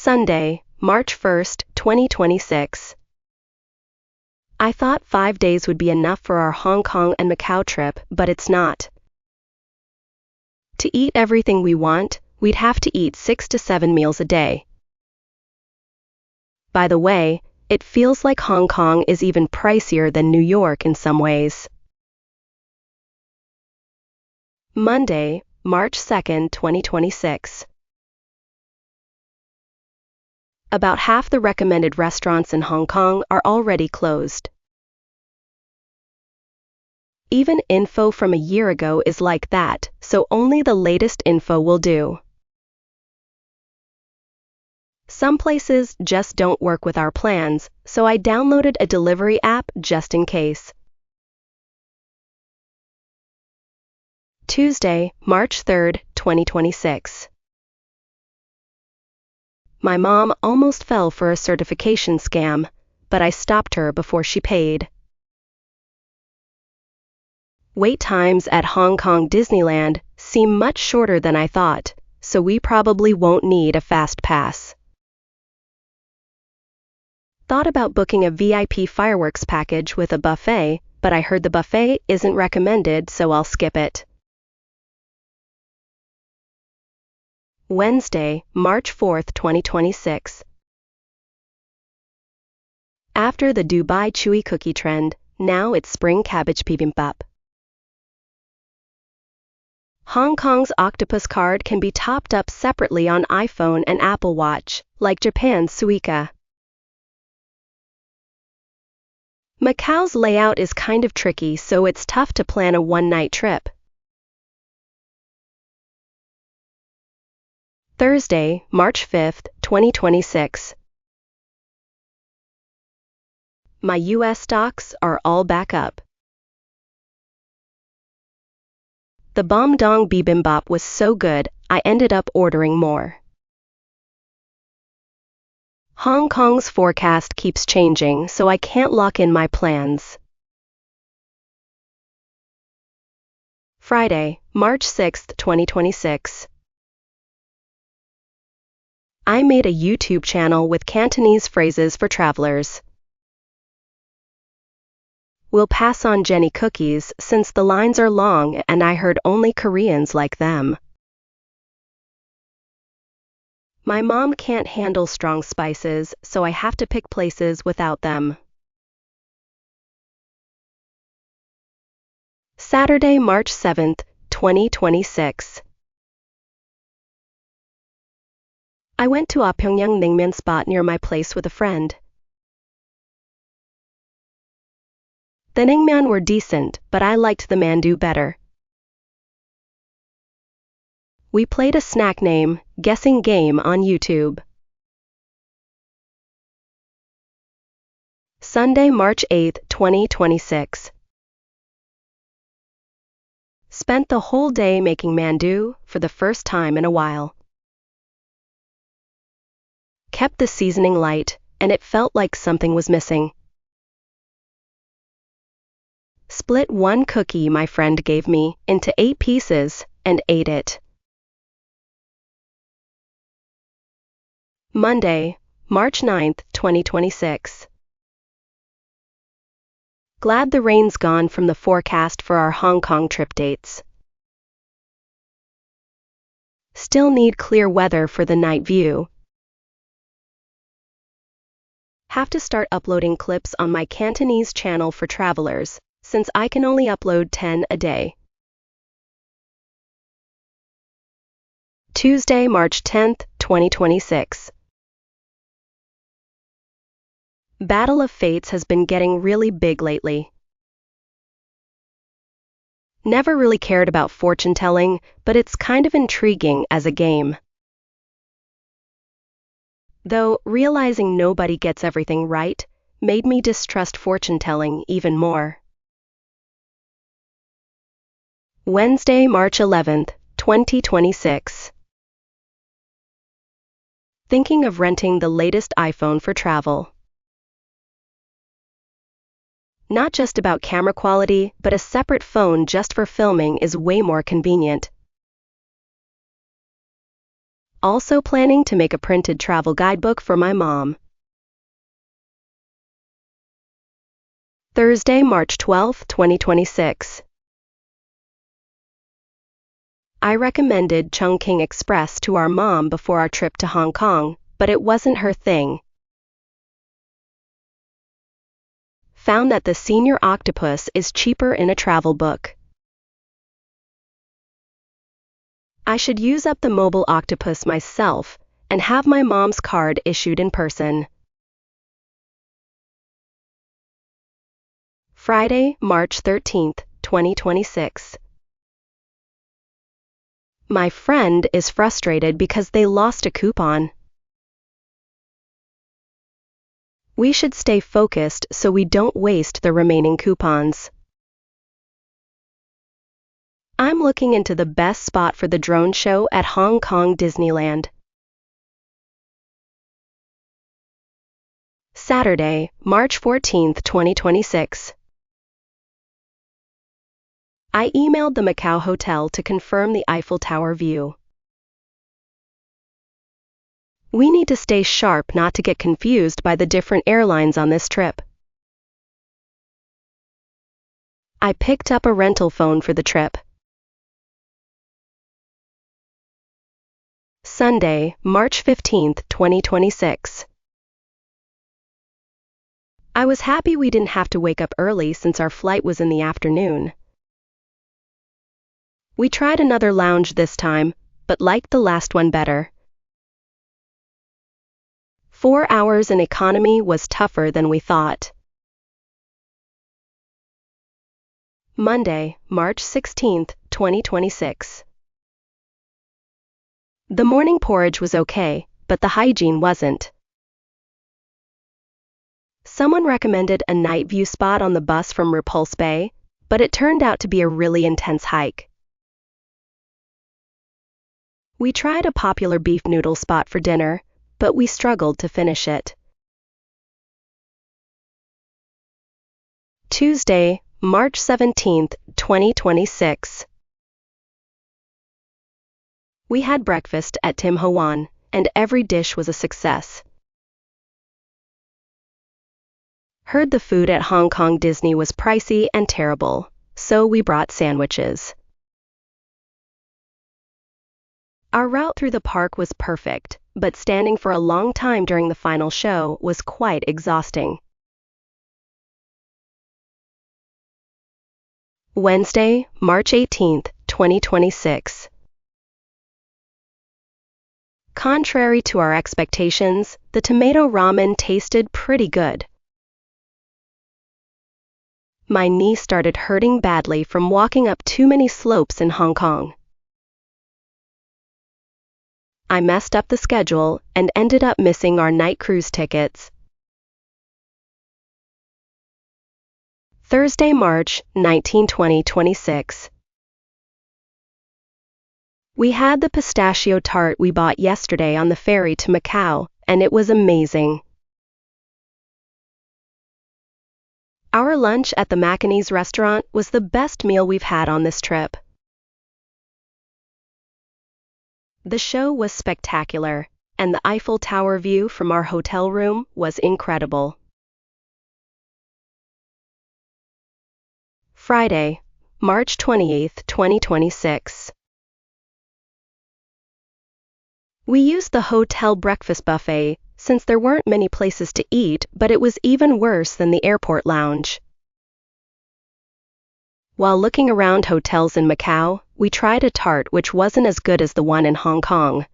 Sunday, March 1st, 2026. I thought 5 days would be enough for our Hong Kong and Macau trip, but it's not. To eat everything we want, we'd have to eat 6 to 7 meals a day. By the way, it feels like Hong Kong is even pricier than New York in some ways. Monday, March 2nd, 2026. About half the recommended restaurants in Hong Kong are already closed. Even info from a year ago is like that, so only the latest info will do. Some places just don't work with our plans, so I downloaded a delivery app just in case. Tuesday, March 3rd, 2026. My mom almost fell for a certification scam, but I stopped her before she paid. Wait times at Hong Kong Disneyland seem much shorter than I thought, so we probably won't need a fast pass. Thought about booking a VIP fireworks package with a buffet, but I heard the buffet isn't recommended, so I'll skip it. Wednesday, March 4th, 2026. After the Dubai chewy cookie trend, now it's spring cabbage bibimbap. Hong Kong's octopus card can be topped up separately on iPhone and Apple Watch, like Japan's Suica. Macau's layout is kind of tricky, so it's tough to plan a one-night trip. Thursday, March 5th, 2026. My US stocks are all back up. The bom dong bibimbap was so good, I ended up ordering more. Hong Kong's forecast keeps changing, so I can't lock in my plans. Friday, March 6th, 2026. I made a YouTube channel with Cantonese phrases for travelers. We'll pass on Jenny cookies since the lines are long and I heard only Koreans like them. My mom can't handle strong spices, so I have to pick places without them. Saturday, March 7th, 2026. I went to a Pyongyang Ningmyeon spot near my place with a friend. The Ningmyeon were decent, but I liked the mandu better. We played a snack name, guessing game on YouTube. Sunday, March 8th, 2026. Spent the whole day making mandu for the first time in a while. Kept the seasoning light, and it felt like something was missing. Split one cookie my friend gave me into 8 pieces and ate it. Monday, March 9th, 2026. Glad the rain's gone from the forecast for our Hong Kong trip dates. Still need clear weather for the night view. Have to start uploading clips on my Cantonese channel for travelers, since I can only upload 10 a day. Tuesday, March 10th, 2026. Battle of Fates has been getting really big lately. Never really cared about fortune telling, but it's kind of intriguing as a game. Though realizing nobody gets everything right made me distrust fortune telling even more. Wednesday, March 11th, 2026. Thinking of renting the latest iPhone for travel. Not just about camera quality, but a separate phone just for filming is way more convenient. also planning to make a printed travel guidebook for my mom. Thursday, March 12, 2026. I recommended Chungking Express to our mom before our trip to Hong Kong, but it wasn't her thing. Found that the senior octopus is cheaper in a travel book. I should use up the mobile octopus myself and have my mom's card issued in person. Friday, March 13, 2026. My friend is frustrated because they lost a coupon. We should stay focused so we don't waste the remaining coupons. I'm looking into the best spot for the drone show at Hong Kong Disneyland. Saturday, March 14, 2026. I emailed the Macau hotel to confirm the Eiffel Tower view. We need to stay sharp not to get confused by the different airlines on this trip. I picked up a rental phone for the trip. Sunday, March 15, 2026. I was happy we didn't have to wake up early since our flight was in the afternoon. We tried another lounge this time, but liked the last one better. 4 hours in economy was tougher than we thought. Monday, March 16, 2026. The morning porridge was okay, but the hygiene wasn't. Someone recommended a night view spot on the bus from Repulse Bay, but it turned out to be a really intense hike. We tried a popular beef noodle spot for dinner, but we struggled to finish it. Tuesday, March 17, 2026. We had breakfast at Tim Ho Wan, and every dish was a success. Heard the food at Hong Kong Disney was pricey and terrible, so we brought sandwiches. Our route through the park was perfect, but standing for a long time during the final show was quite exhausting. Wednesday, March 18, 2026. Contrary to our expectations, the tomato ramen tasted pretty good. My knee started hurting badly from walking up too many slopes in Hong Kong. I messed up the schedule and ended up missing our night cruise tickets. Thursday, March 19, 2026. We had the pistachio tart we bought yesterday on the ferry to Macau, and it was amazing. Our lunch at the Macanese restaurant was the best meal we've had on this trip. The show was spectacular, and the Eiffel Tower view from our hotel room was incredible. Friday, March 28, 2026. We used the hotel breakfast buffet since there weren't many places to eat, but it was even worse than the airport lounge. While looking around hotels in Macau, we tried a tart which wasn't as good as the one in Hong Kong.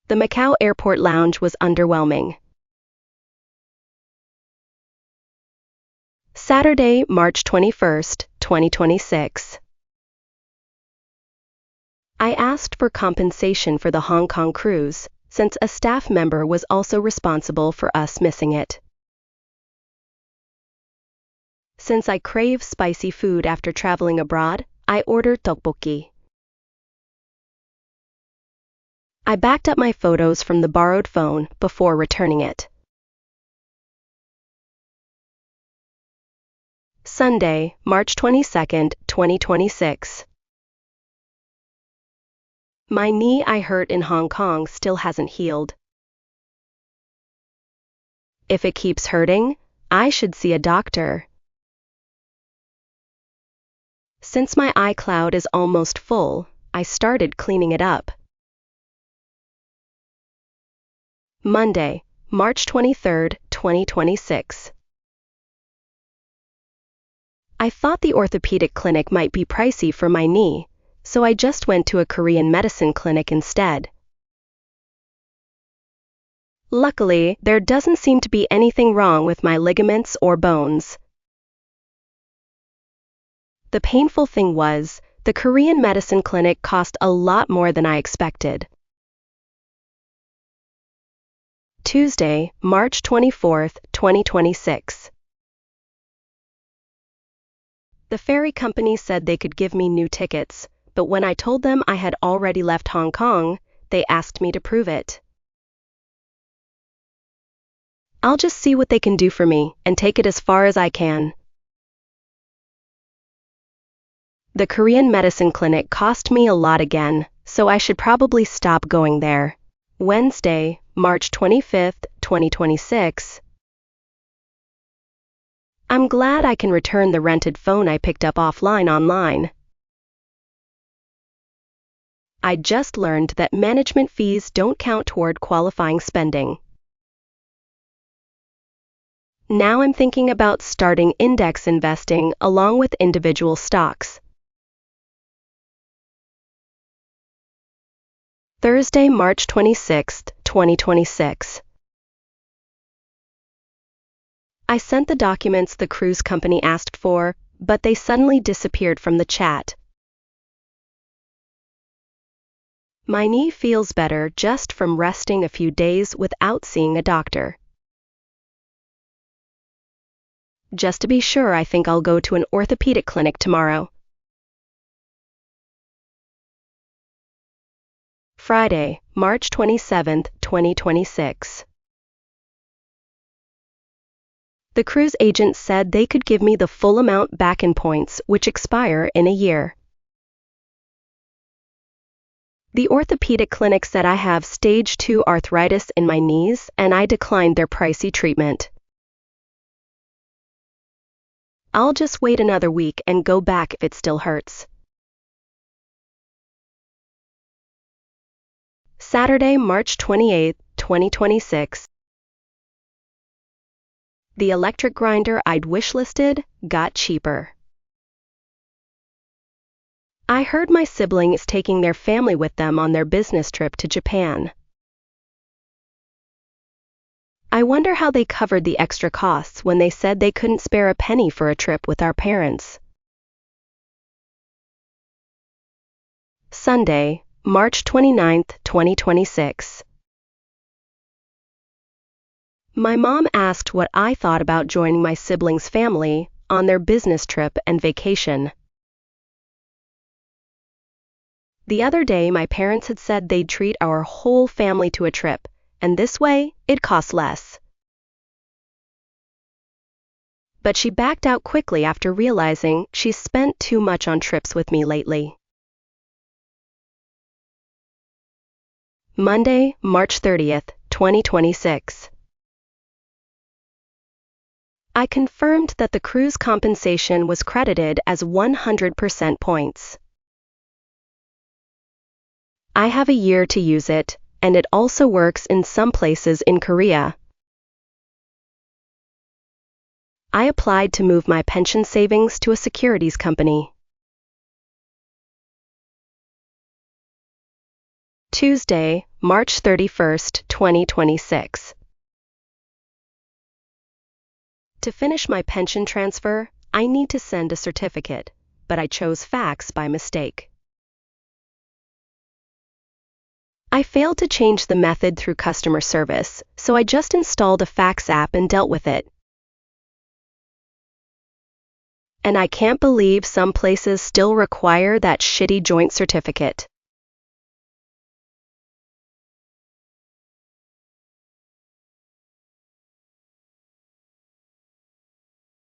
The Macau airport lounge was underwhelming. Saturday, March 21, 2026. I asked for compensation for the Hong Kong cruise, since a staff member was also responsible for us missing it. Since I crave spicy food after traveling abroad, I ordered tteokbokki. I backed up my photos from the borrowed phone before returning it. Sunday, March 22, 2026. My knee I hurt in Hong Kong still hasn't healed. If it keeps hurting, I should see a doctor. Since my iCloud is almost full, I started cleaning it up. Monday, March 23, 2026. I thought the orthopedic clinic might be pricey for my knee, so I just went to a Korean medicine clinic instead. Luckily, there doesn't seem to be anything wrong with my ligaments or bones. The painful thing was, the Korean medicine clinic cost a lot more than I expected. Tuesday, March 24, 2026. The ferry company said they could give me new tickets, but when I told them I had already left Hong Kong, they asked me to prove it. I'll just see what they can do for me and take it as far as I can. The Korean medicine clinic cost me a lot again, so I should probably stop going there. Wednesday, March 25, 2026. I'm glad I can return the rented phone I picked up offline online. I just learned that management fees don't count toward qualifying spending. Now I'm thinking about starting index investing along with individual stocks. Thursday, March 26, 2026. I sent the documents the cruise company asked for, but they suddenly disappeared from the chat. My knee feels better just from resting a few days without seeing a doctor. Just to be sure, I think I'll go to an orthopedic clinic tomorrow. Friday, March 27, 2026. The cruise agent said they could give me the full amount back in points, which expire in a year. The orthopedic clinic said I have stage 2 arthritis in my knees, and I declined their pricey treatment. I'll just wait another week and go back if it still hurts. Saturday, March 28, 2026. The electric grinder I'd wishlisted got cheaper. I heard my sibling is taking their family with them on their business trip to Japan. I wonder how they covered the extra costs when they said they couldn't spare a penny for a trip with our parents. Sunday, March 29, 2026. My mom asked what I thought about joining my siblings' family on their business trip and vacation. The other day, my parents had said they'd treat our whole family to a trip, and this way, it costs less. But she backed out quickly after realizing she's spent too much on trips with me lately. Monday, March 30, 2026. I confirmed that the cruise compensation was credited as 100% points. I have a year to use it, and it also works in some places in Korea. I applied to move my pension savings to a securities company. Tuesday, March 31, 2026. To finish my pension transfer, I need to send a certificate, but I chose fax by mistake. I failed to change the method through customer service, so I just installed a fax app and dealt with it. And I can't believe some places still require that shitty joint certificate.